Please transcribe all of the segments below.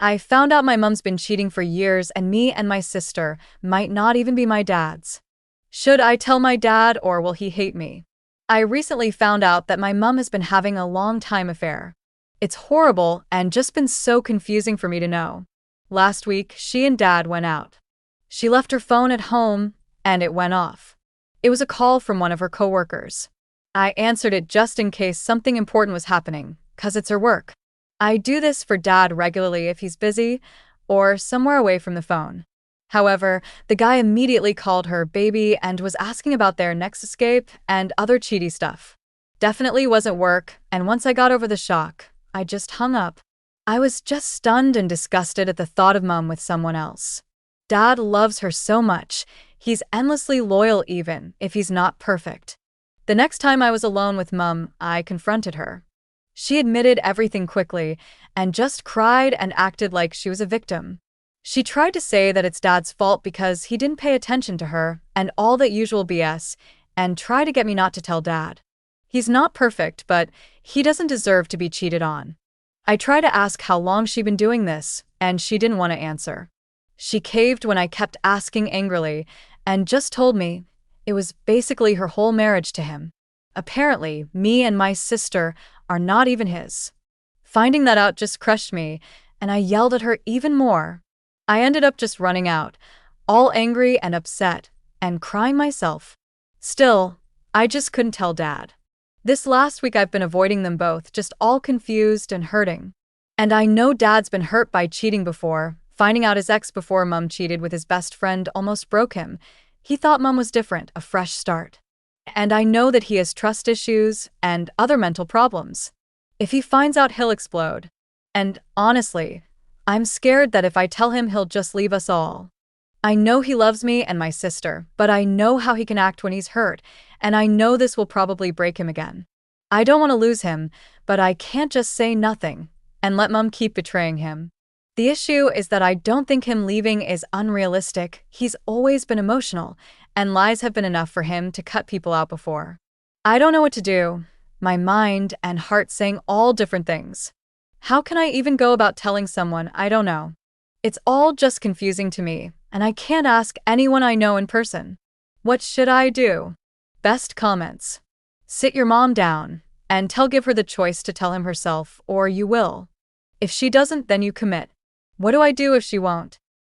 I found out my mom's been cheating for years and me and my sister might not even be my dad's. Should I tell my dad or will he hate me? I recently found out that my mom has been having a long-time affair. It's horrible and just been so confusing for me to know. Last week, she and dad went out. She left her phone at home and it went off. It was a call from one of her coworkers. I answered it just in case something important was happening, 'cause it's her work. I do this for dad regularly if he's busy or somewhere away from the phone. However, the guy immediately called her baby and was asking about their next escape and other cheaty stuff. Definitely wasn't work, and once I got over the shock, I just hung up. I was just stunned and disgusted at the thought of mom with someone else. Dad loves her so much. He's endlessly loyal even if he's not perfect. The next time I was alone with mom, I confronted her. She admitted everything quickly and just cried and acted like she was a victim. She tried to say that it's dad's fault because he didn't pay attention to her and all that usual BS, and try to get me not to tell dad. He's not perfect, but he doesn't deserve to be cheated on. I tried to ask how long she'd been doing this, and she didn't want to answer. She caved when I kept asking angrily and just told me it was basically her whole marriage to him. Apparently, me and my sister are not even his. Finding that out just crushed me, and I yelled at her even more. I ended up just running out, all angry and upset, and crying myself. Still, I just couldn't tell dad. This last week I've been avoiding them both, just all confused and hurting. And I know dad's been hurt by cheating before. Finding out his ex before mom cheated with his best friend almost broke him. He thought mom was different, a fresh start. And I know that he has trust issues and other mental problems. If he finds out, he'll explode. And honestly, I'm scared that if I tell him, he'll just leave us all. I know he loves me and my sister, but I know how he can act when he's hurt, and I know this will probably break him again. I don't want to lose him, but I can't just say nothing and let mom keep betraying him. The issue is that I don't think him leaving is unrealistic. He's always been emotional, and lies have been enough for him to cut people out before. I don't know what to do. My mind and heart saying all different things. How can I even go about telling someone I don't know? It's all just confusing to me, and I can't ask anyone I know in person. What should I do? Best comments. Sit your mom down and give her the choice to tell him herself, or you will. If she doesn't, then you commit. What do I do if she won't?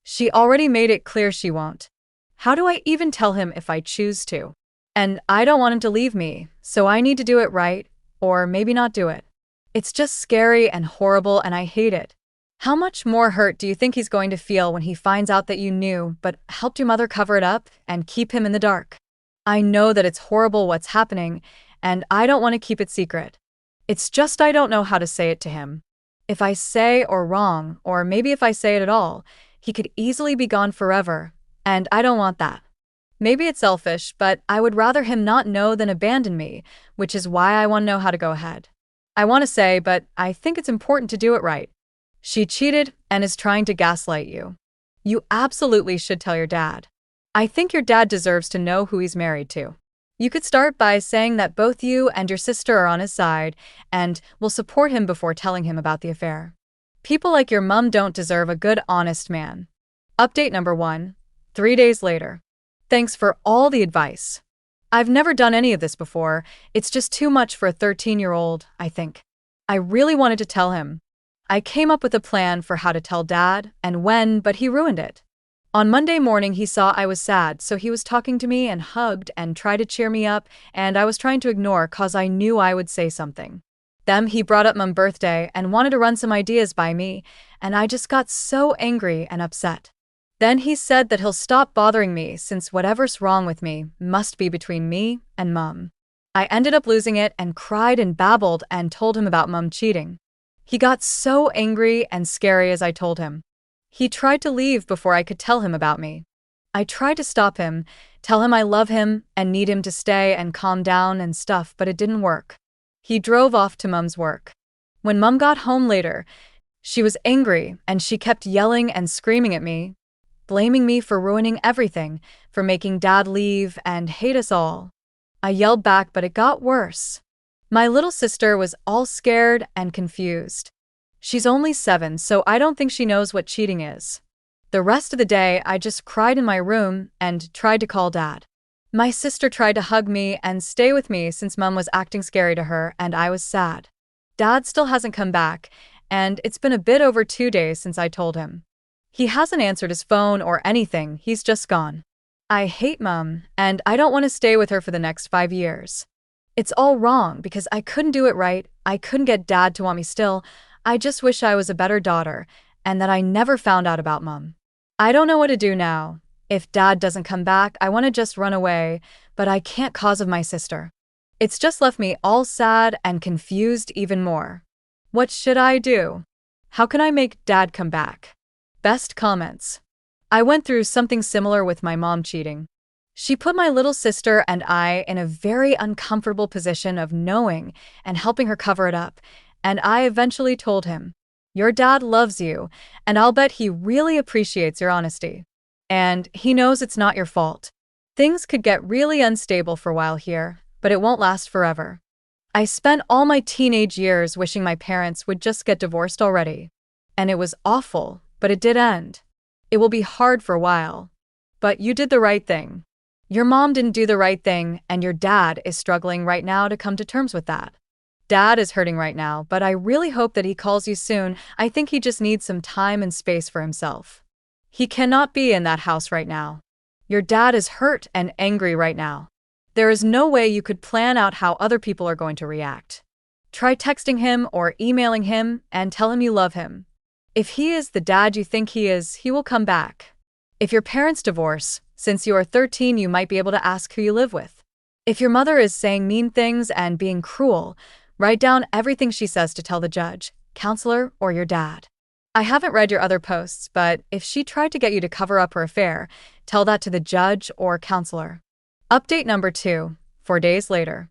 She already made it clear she won't. How do I even tell him if I choose to? And I don't want him to leave me, so I need to do it right, or maybe not do it. It's just scary and horrible, and I hate it. How much more hurt do you think he's going to feel when he finds out that you knew but helped your mother cover it up and keep him in the dark? I know that it's horrible what's happening, and I don't want to keep it secret. It's just I don't know how to say it to him. If I say or wrong, or maybe if I say it at all, he could easily be gone forever, and I don't want that. Maybe it's selfish, but I would rather him not know than abandon me, which is why I want to know how to go ahead. I want to say, but I think it's important to do it right. She cheated and is trying to gaslight you. You absolutely should tell your dad. I think your dad deserves to know who he's married to. You could start by saying that both you and your sister are on his side and will support him before telling him about the affair. People like your mom don't deserve a good, honest man. Update number 1. 3 days later. Thanks for all the advice. I've never done any of this before. It's just too much for a 13-year-old, I think. I really wanted to tell him. I came up with a plan for how to tell dad and when, but he ruined it. On Monday morning, he saw I was sad, so he was talking to me and hugged and tried to cheer me up, and I was trying to ignore 'cause I knew I would say something. Then he brought up mom's birthday and wanted to run some ideas by me, and I just got so angry and upset. Then he said that he'll stop bothering me since whatever's wrong with me must be between me and mom. I ended up losing it and cried and babbled and told him about mom cheating. He got so angry and scary as I told him. He tried to leave before I could tell him about me. I tried to stop him, tell him I love him and need him to stay and calm down and stuff, but it didn't work. He drove off to mom's work. When mom got home later, she was angry and she kept yelling and screaming at me, blaming me for ruining everything, for making dad leave and hate us all. I yelled back, but it got worse. My little sister was all scared and confused. She's only 7, so I don't think she knows what cheating is. The rest of the day, I just cried in my room and tried to call Dad. My sister tried to hug me and stay with me since Mom was acting scary to her, and I was sad. Dad still hasn't come back, and it's been a bit over 2 days since I told him. He hasn't answered his phone or anything, he's just gone. I hate Mom, and I don't want to stay with her for the next 5 years. It's all wrong because I couldn't do it right, I couldn't get Dad to want me still. I just wish I was a better daughter, and that I never found out about Mom. I don't know what to do now. If Dad doesn't come back, I want to just run away, but I can't cause of my sister. It's just left me all sad and confused even more. What should I do? How can I make Dad come back? Best comments. I went through something similar with my mom cheating. She put my little sister and I in a very uncomfortable position of knowing and helping her cover it up, and I eventually told him, "Your dad loves you, and I'll bet he really appreciates your honesty. And he knows it's not your fault. Things could get really unstable for a while here, but it won't last forever." I spent all my teenage years wishing my parents would just get divorced already. And it was awful, but it did end. It will be hard for a while. But you did the right thing. Your mom didn't do the right thing, and your dad is struggling right now to come to terms with that. Dad is hurting right now, but I really hope that he calls you soon. I think he just needs some time and space for himself. He cannot be in that house right now. Your dad is hurt and angry right now. There is no way you could plan out how other people are going to react. Try texting him or emailing him and tell him you love him. If he is the dad you think he is, he will come back. If your parents divorce, since you are 13, you might be able to ask who you live with. If your mother is saying mean things and being cruel, write down everything she says to tell the judge, counselor, or your dad. I haven't read your other posts, but if she tried to get you to cover up her affair, tell that to the judge or counselor. Update number 2, 4 days later.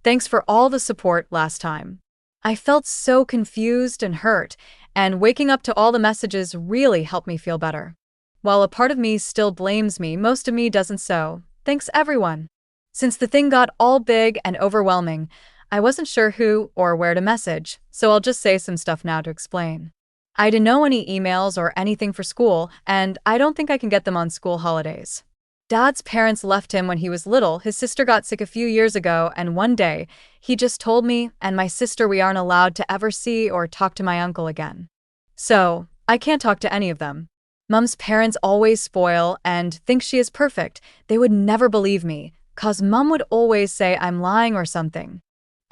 Thanks for all the support last time. I felt so confused and hurt, and waking up to all the messages really helped me feel better. While a part of me still blames me, most of me doesn't, so thanks everyone. Since the thing got all big and overwhelming, I wasn't sure who or where to message, so I'll just say some stuff now to explain. I didn't know any emails or anything for school, and I don't think I can get them on school holidays. Dad's parents left him when he was little. His sister got sick a few years ago, and one day, he just told me and my sister we aren't allowed to ever see or talk to my uncle again. So, I can't talk to any of them. Mom's parents always spoil and think she is perfect. They would never believe me, 'cause Mom would always say I'm lying or something.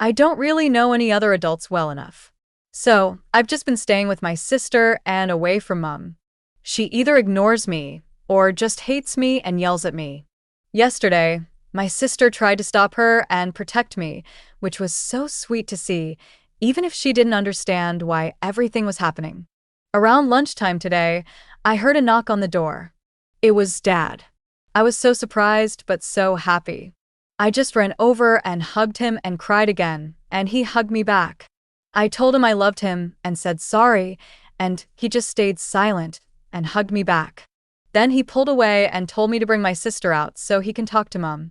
I don't really know any other adults well enough. So, I've just been staying with my sister and away from Mom. She either ignores me or just hates me and yells at me. Yesterday, my sister tried to stop her and protect me, which was so sweet to see, even if she didn't understand why everything was happening. Around lunchtime today, I heard a knock on the door. It was Dad. I was so surprised but so happy. I just ran over and hugged him and cried again, and he hugged me back. I told him I loved him and said sorry, and he just stayed silent and hugged me back. Then he pulled away and told me to bring my sister out so he can talk to Mom.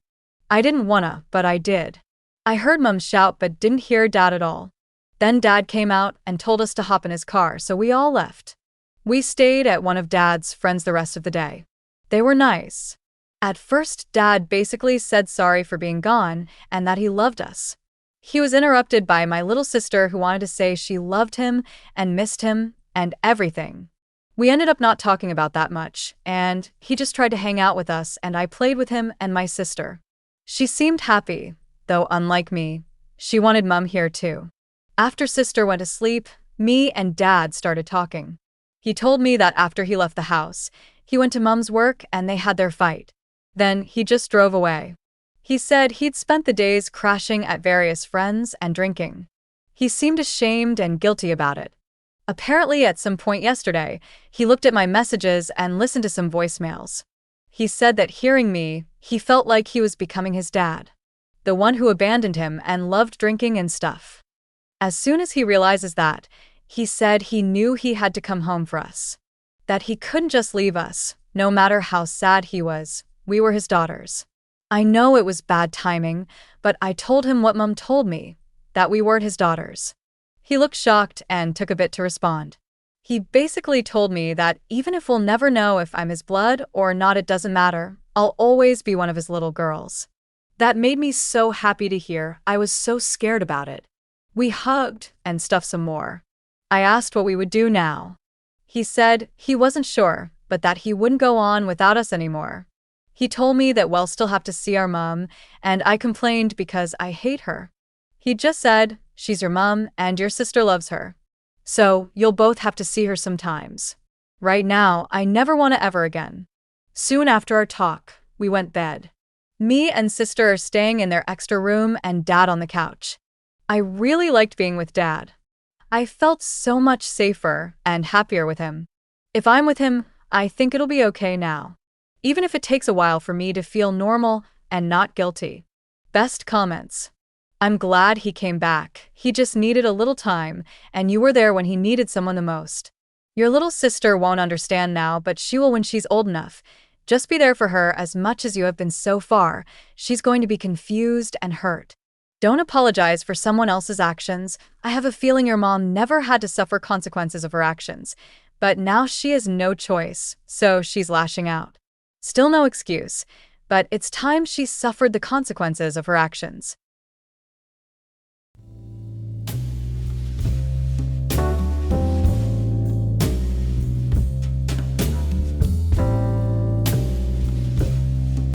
I didn't wanna, but I did. I heard Mom shout but didn't hear Dad at all. Then Dad came out and told us to hop in his car, so we all left. We stayed at one of Dad's friends the rest of the day. They were nice. At first, Dad basically said sorry for being gone and that he loved us. He was interrupted by my little sister who wanted to say she loved him and missed him and everything. We ended up not talking about that much, and he just tried to hang out with us, and I played with him and my sister. She seemed happy, though unlike me, she wanted Mom here too. After sister went to sleep, me and Dad started talking. He told me that after he left the house, he went to Mom's work and they had their fight. Then he just drove away. He said he'd spent the days crashing at various friends and drinking. He seemed ashamed and guilty about it. Apparently, at some point yesterday, he looked at my messages and listened to some voicemails. He said that hearing me, he felt like he was becoming his dad, the one who abandoned him and loved drinking and stuff. As soon as he realizes that, he said he knew he had to come home for us, that he couldn't just leave us, no matter how sad he was. We were his daughters. I know it was bad timing, but I told him what Mom told me, that we weren't his daughters. He looked shocked and took a bit to respond. He basically told me that even if we'll never know if I'm his blood or not, it doesn't matter. I'll always be one of his little girls. That made me so happy to hear. I was so scared about it. We hugged and stuffed some more. I asked what we would do now. He said he wasn't sure, but that he wouldn't go on without us anymore. He told me that we'll still have to see our mom, and I complained because I hate her. He just said, she's your mom and your sister loves her. So, you'll both have to see her sometimes. Right now, I never want to ever again. Soon after our talk, we went bed. Me and sister are staying in their extra room and dad on the couch. I really liked being with dad. I felt so much safer and happier with him. If I'm with him, I think it'll be okay now. Even if it takes a while for me to feel normal and not guilty. Best comments. I'm glad he came back. He just needed a little time, and you were there when he needed someone the most. Your little sister won't understand now, but she will when she's old enough. Just be there for her as much as you have been so far. She's going to be confused and hurt. Don't apologize for someone else's actions. I have a feeling your mom never had to suffer consequences of her actions, but now she has no choice, so she's lashing out. Still no excuse, but it's time she suffered the consequences of her actions.